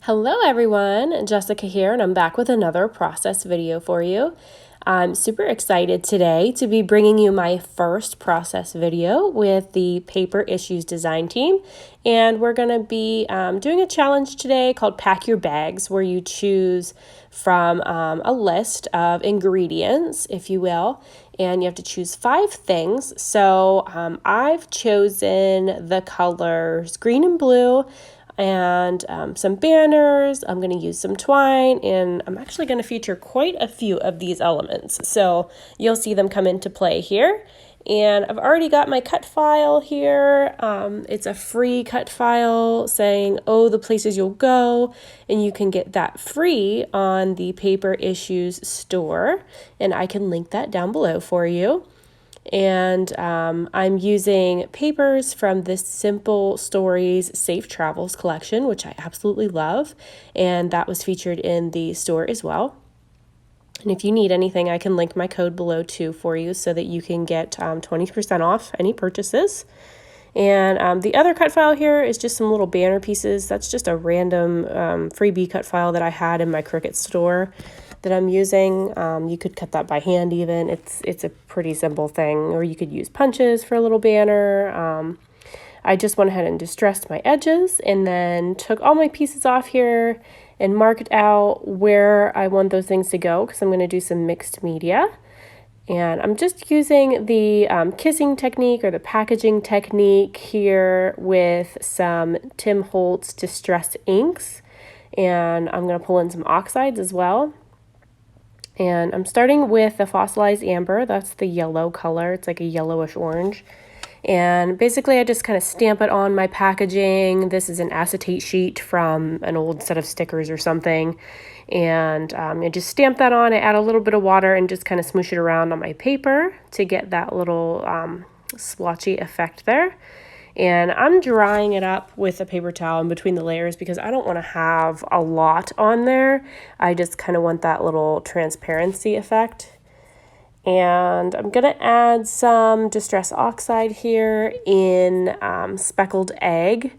Hello everyone, Jessica here, and I'm back with another process video for you. I'm super excited today to be bringing you my first process video with the Paper Issues design team, and we're going to be doing a challenge today called Pack Your Bags, where you choose from a list of ingredients, if you will, and you have to choose 5 things. So I've chosen the colors green and blue, and some banners. I'm going to use some twine, and I'm actually going to feature quite a few of these elements. So you'll see them come into play here. And I've already got my cut file here. It's a free cut file saying, oh, the places you'll go. And you can get that free on the Paper Issues store. And I can link that down below for you. And I'm using papers from this Simple Stories Safe Travels collection, which I absolutely love, and that was featured in the store as well. And if you need anything, I can link my code below too for you so that you can get 20% off any purchases. And the other cut file here is just some little banner pieces. That's just a random freebie cut file that I had in my Cricut store that I'm using. You could cut that by hand even. It's a pretty simple thing, or you could use punches for a little banner. I just went ahead and distressed my edges and then took all my pieces off here and marked out where I want those things to go because I'm going to do some mixed media. And I'm just using the kissing technique or the packaging technique here with some Tim Holtz Distress inks. And I'm going to pull in some oxides as well. And I'm starting with the Fossilized Amber. That's the yellow color. It's like a yellowish orange. And basically I just kind of stamp it on my packaging. This is an acetate sheet from an old set of stickers or something. And I just stamp that on. I add a little bit of water and just kind of smoosh it around on my paper to get that little splotchy effect there. And I'm drying it up with a paper towel in between the layers because I don't want to have a lot on there. I just kind of want that little transparency effect. And I'm going to add some Distress Oxide here in Speckled Egg.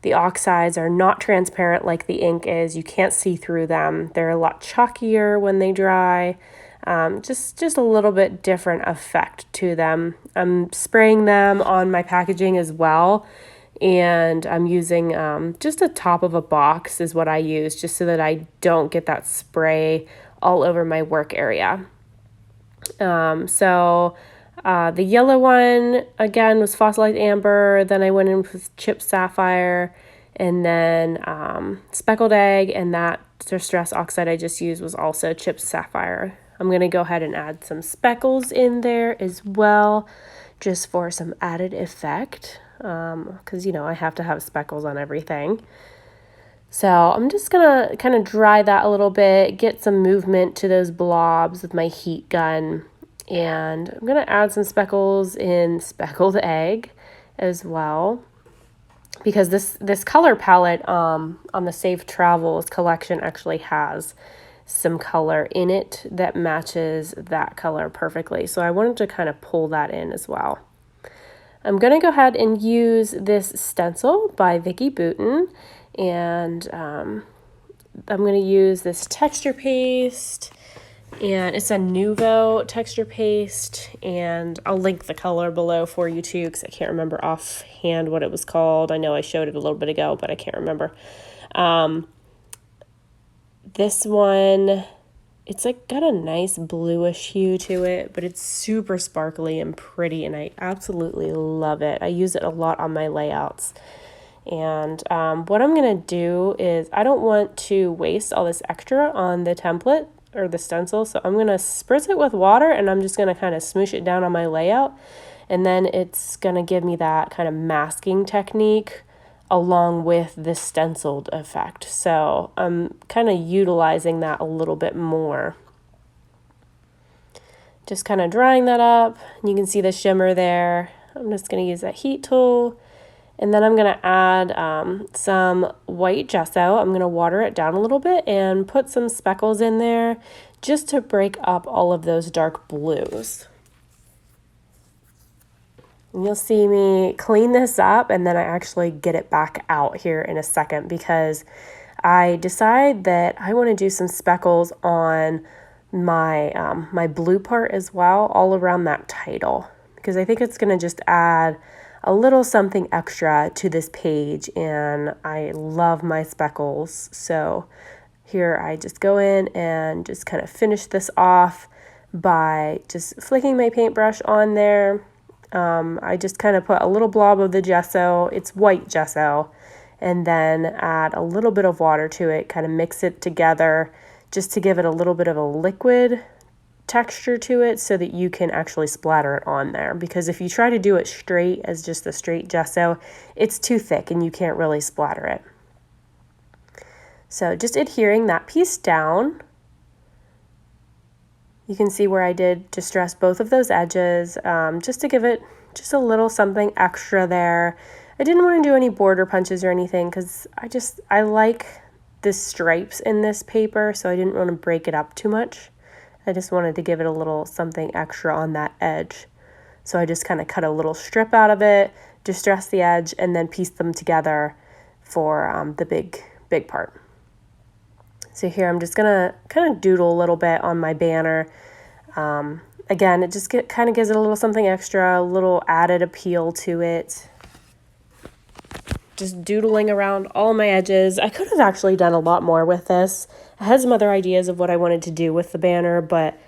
The oxides are not transparent like the ink is. You can't see through them. They're a lot chalkier when they dry. Just a little bit different effect to them. I'm spraying them on my packaging as well, and I'm using just the top of a box is what I use, just so that I don't get that spray all over my work area. The yellow one again was Fossilized Amber, then I went in with chipped Sapphire, and then Speckled Egg, and that Distress Oxide I just used was also chipped Sapphire. I'm going to go ahead and add some speckles in there as well, just for some added effect, because, you know, I have to have speckles on everything. So I'm just going to kind of dry that a little bit, get some movement to those blobs with my heat gun, and I'm going to add some speckles in Speckled Egg as well, because this color palette on the Safe Travels collection actually has some color in it that matches that color perfectly. So I wanted to kind of pull that in as well. I'm going to go ahead and use this stencil by Vicki Boutin, and I'm going to use this texture paste, and it's a Nuvo texture paste, and I'll link the color below for you too because I can't remember offhand what it was called. I know I showed it a little bit ago, but I can't remember. This one, it's like got a nice bluish hue to it, but it's super sparkly and pretty, and I absolutely love it. I use it a lot on my layouts. And what I'm going to do is I don't want to waste all this extra on the template or the stencil, so I'm going to spritz it with water, and I'm just going to kind of smoosh it down on my layout, and then it's going to give me that kind of masking technique along with the stenciled effect. So I'm kind of utilizing that a little bit more. Just kind of drying that up. You can see the shimmer there. I'm just going to use that heat tool. And then I'm going to add some white gesso. I'm going to water it down a little bit and put some speckles in there just to break up all of those dark blues. And you'll see me clean this up, and then I actually get it back out here in a second because I decide that I want to do some speckles on my my blue part as well, all around that title, because I think it's going to just add a little something extra to this page, and I love my speckles. So here I just go in and just kind of finish this off by just flicking my paintbrush on there. I just kind of put a little blob of the gesso, it's white gesso, and then add a little bit of water to it, kind of mix it together just to give it a little bit of a liquid texture to it so that you can actually splatter it on there. Because if you try to do it straight as just the straight gesso, it's too thick and you can't really splatter it. So just adhering that piece down. You can see where I did distress both of those edges, just to give it just a little something extra there. I didn't want to do any border punches or anything because I like the stripes in this paper, so I didn't want to break it up too much. I just wanted to give it a little something extra on that edge. So I just kind of cut a little strip out of it, distress the edge, and then piece them together for the big part. So here I'm just gonna kind of doodle a little bit on my banner. Again, it just kind of gives it a little something extra, a little added appeal to it. Just doodling around all my edges. I could have actually done a lot more with this. I had some other ideas of what I wanted to do with the banner, but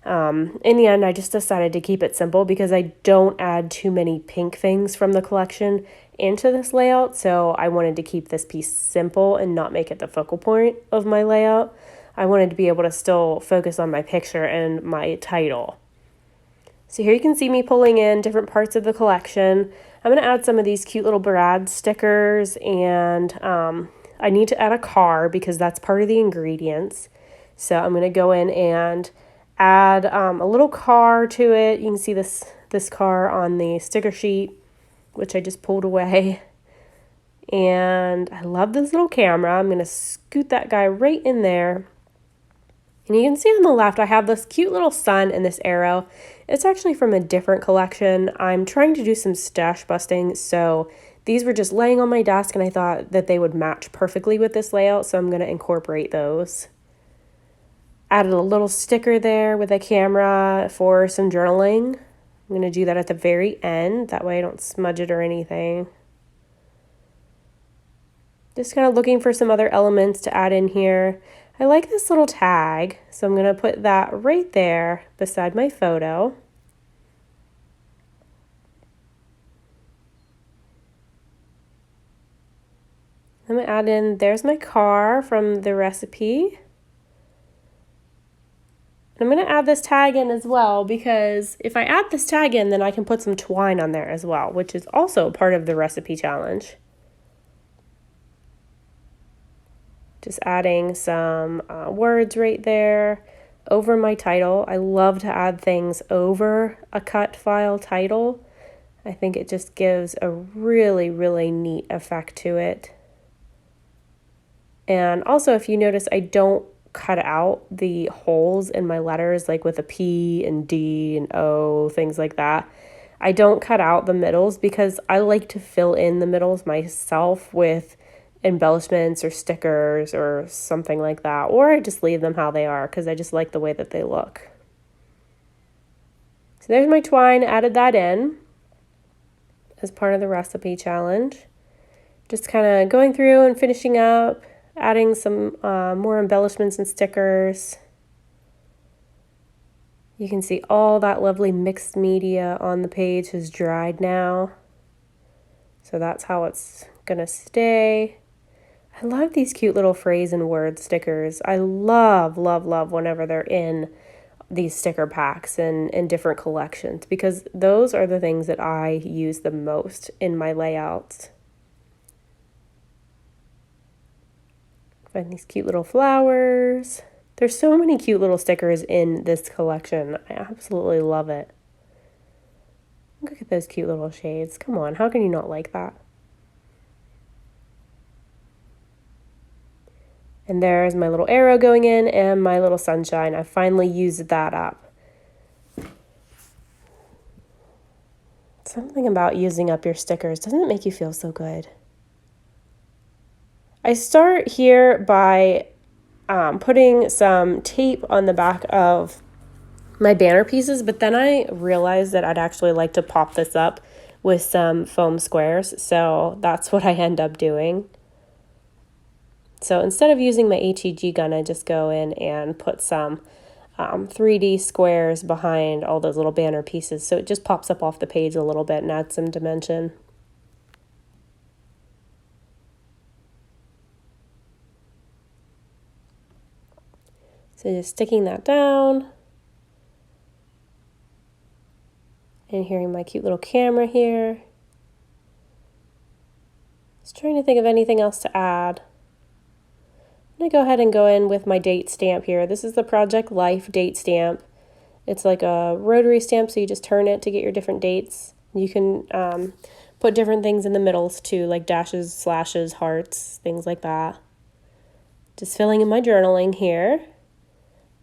in the end, I just decided to keep it simple because I don't add too many pink things from the collection into this layout, so I wanted to keep this piece simple and not make it the focal point of my layout. I wanted to be able to still focus on my picture and my title. So here you can see me pulling in different parts of the collection. I'm going to add some of these cute little brad stickers, and I need to add a car because that's part of the ingredients. So I'm going to go in and add a little car to it. You can see this car on the sticker sheet, which I just pulled away. And I love this little camera. I'm going to scoot that guy right in there. And you can see on the left, I have this cute little sun and this arrow. It's actually from a different collection. I'm trying to do some stash busting, so these were just laying on my desk, and I thought that they would match perfectly with this layout, so I'm going to incorporate those. Added a little sticker there with a camera for some journaling. I'm going to do that at the very end. That way I don't smudge it or anything. Just kind of looking for some other elements to add in here. I like this little tag, so I'm going to put that right there beside my photo. I'm going to add in, there's my car from the recipe. I'm going to add this tag in as well, because if I add this tag in, then I can put some twine on there as well, which is also part of the recipe challenge. Just adding some words right there over my title. I love to add things over a cut file title. I think it just gives a really, really neat effect to it. And also, if you notice, I don't cut out the holes in my letters, like with a P and D and O, things like that. I don't cut out the middles because I like to fill in the middles myself with embellishments or stickers or something like that, or I just leave them how they are because I just like the way that they look. So there's my twine, added that in as part of the recipe challenge. Just kind of going through and finishing up, adding some more embellishments and stickers. You can see all that lovely mixed media on the page has dried now. So that's how it's gonna stay. I love these cute little phrase and word stickers. I love, love, love whenever they're in these sticker packs and in different collections, because those are the things that I use the most in my layouts. Find these cute little flowers. There's so many cute little stickers in this collection. I absolutely love it. Look at those cute little shades. Come on, how can you not like that? And there's my little arrow going in and my little sunshine. I finally used that up. Something about using up your stickers, doesn't it make you feel so good? I start here by putting some tape on the back of my banner pieces, but then I realized that I'd actually like to pop this up with some foam squares, so that's what I end up doing. So instead of using my HEG gun, I just go in and put some 3D squares behind all those little banner pieces, so it just pops up off the page a little bit and adds some dimension. So just sticking that down. And hearing my cute little camera here. Just trying to think of anything else to add. I'm going to go ahead and go in with my date stamp here. This is the Project Life date stamp. It's like a rotary stamp, so you just turn it to get your different dates. You can put different things in the middles too, like dashes, slashes, hearts, things like that. Just filling in my journaling here.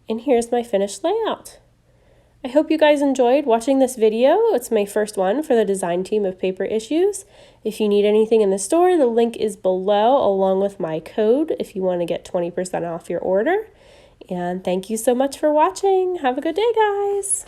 And here's my finished layout. I hope you guys enjoyed watching this video. It's my first one for the design team of Paper Issues. If you need anything in the store, the link is below along with my code if you want to get 20% off your order. And thank you so much for watching. Have a good day, guys.